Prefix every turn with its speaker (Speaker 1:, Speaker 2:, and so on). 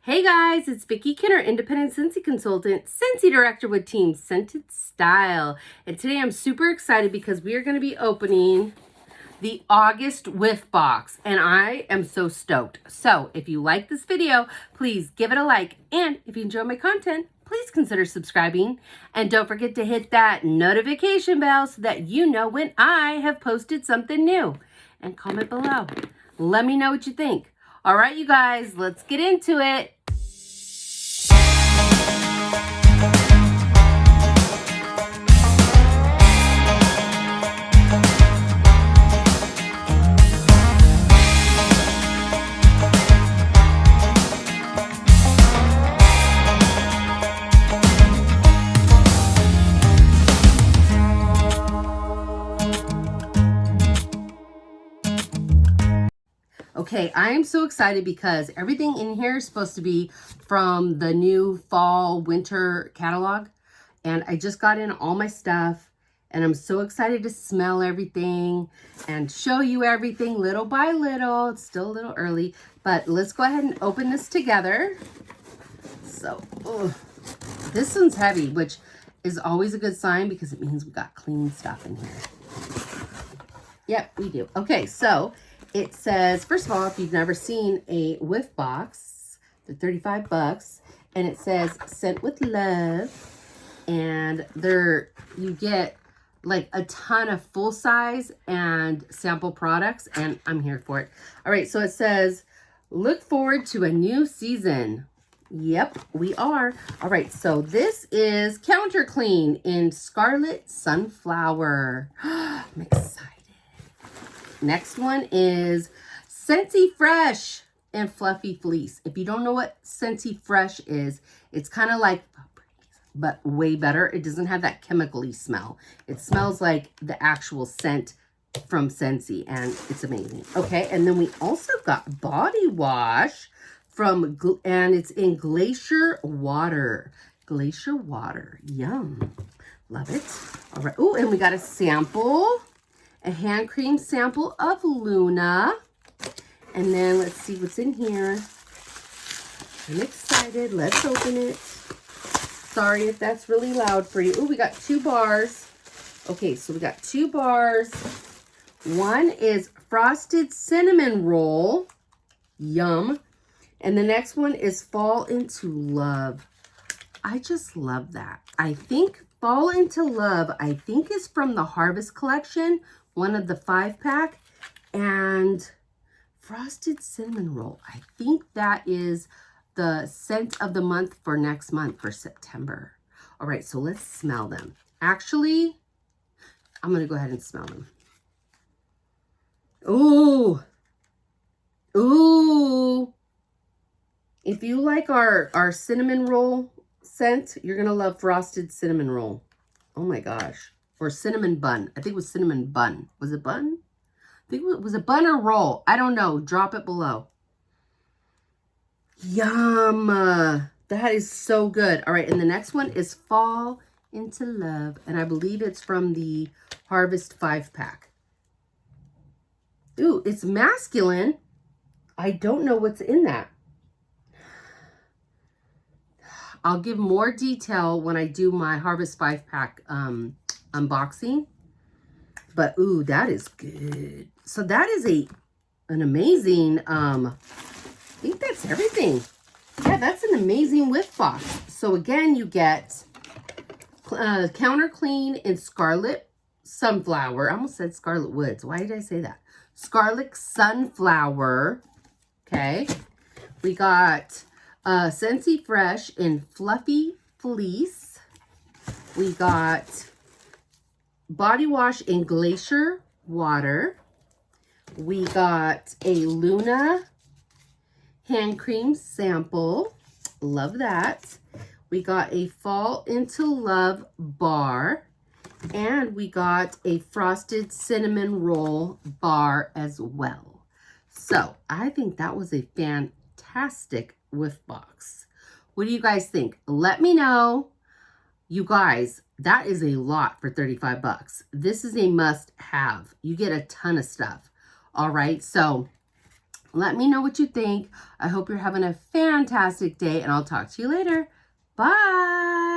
Speaker 1: Hey guys, it's Vickie Kinner, independent Scentsy consultant, Scentsy director with Team Scented Style. And today I'm super excited because we are going to be opening the August Whiff box. And I am so stoked. So if you like this video, please give it a like. And if you enjoy my content, please consider subscribing. And don't forget to hit that notification bell so that you know when I have posted something new. And comment below. Let me know what you think. All right, you guys, let's get into it. Okay, I am so excited because everything in here is supposed to be from the new fall winter catalog. And I just got in all my stuff and I'm so excited to smell everything and show you everything little by little. It's still a little early, but let's go ahead and open this together. So, this one's heavy, which is always a good sign because it means we got clean stuff in here. Yep, we do. Okay, so it says, first of all, if you've never seen a Whiff box, they're 35 bucks, and it says Scent with Love, and you get like a ton of full size and sample products, and I'm here for it. All right, so it says, look forward to a new season. Yep, we are. All right, so this is Counter Clean in Scarlet Sunflower. I'm excited. Next one is Scentsy Fresh and Fluffy Fleece. If you don't know what Scentsy Fresh is, it's kind of like, but way better. It doesn't have that chemical-y smell. It smells like the actual scent from Scentsy, and it's amazing. Okay, and then we also got body wash and it's in Glacier Water. Glacier Water, yum. Love it. All right, oh, and we got a sample. A hand cream sample of Luna. And then let's see what's in here. I'm excited. Let's open it. Sorry if that's really loud for you. Oh, we got 2 bars. Okay, so we got 2 bars. One is Frosted Cinnamon Roll. Yum. And the next one is Fall Into Love. I just love that. I think Fall Into Love, I think is from the Harvest Collection, one of the 5-pack, and Frosted Cinnamon Roll. I think that is the scent of the month for next month, for September. All right, so let's smell them. Actually, I'm going to go ahead and smell them. Ooh. Ooh. If you like our cinnamon roll scent, you're going to love Frosted Cinnamon Roll. Oh my gosh. Or cinnamon bun. I think it was cinnamon bun. Was it bun? I think it was a bun or roll. I don't know. Drop it below. Yum. That is so good. All right. And the next one is Fall Into Love. And I believe it's from the Harvest 5-pack. Ooh, it's masculine. I don't know what's in that. I'll give more detail when I do my Harvest 5-pack unboxing. But ooh, that is good. So that is an amazing, I think that's everything. Yeah, that's an amazing Whiff box. So again, you get Counter Clean in Scarlet Sunflower. I almost said Scarlet Woods. Why did I say that? Scarlet Sunflower. Okay. We got Scentsy Fresh in Fluffy Fleece. We got body wash in Glacier Water. We got a Luna hand cream sample. Love that. We got a Fall Into Love bar. And we got a Frosted Cinnamon Roll bar as well. So I think that was a fantastic Whiff box. What do you guys think? Let me know. You guys, that is a lot for 35 bucks. This is a must have. You get a ton of stuff. All right. So Let me know what you think. I hope you're having a fantastic day, and I'll talk to you later. Bye.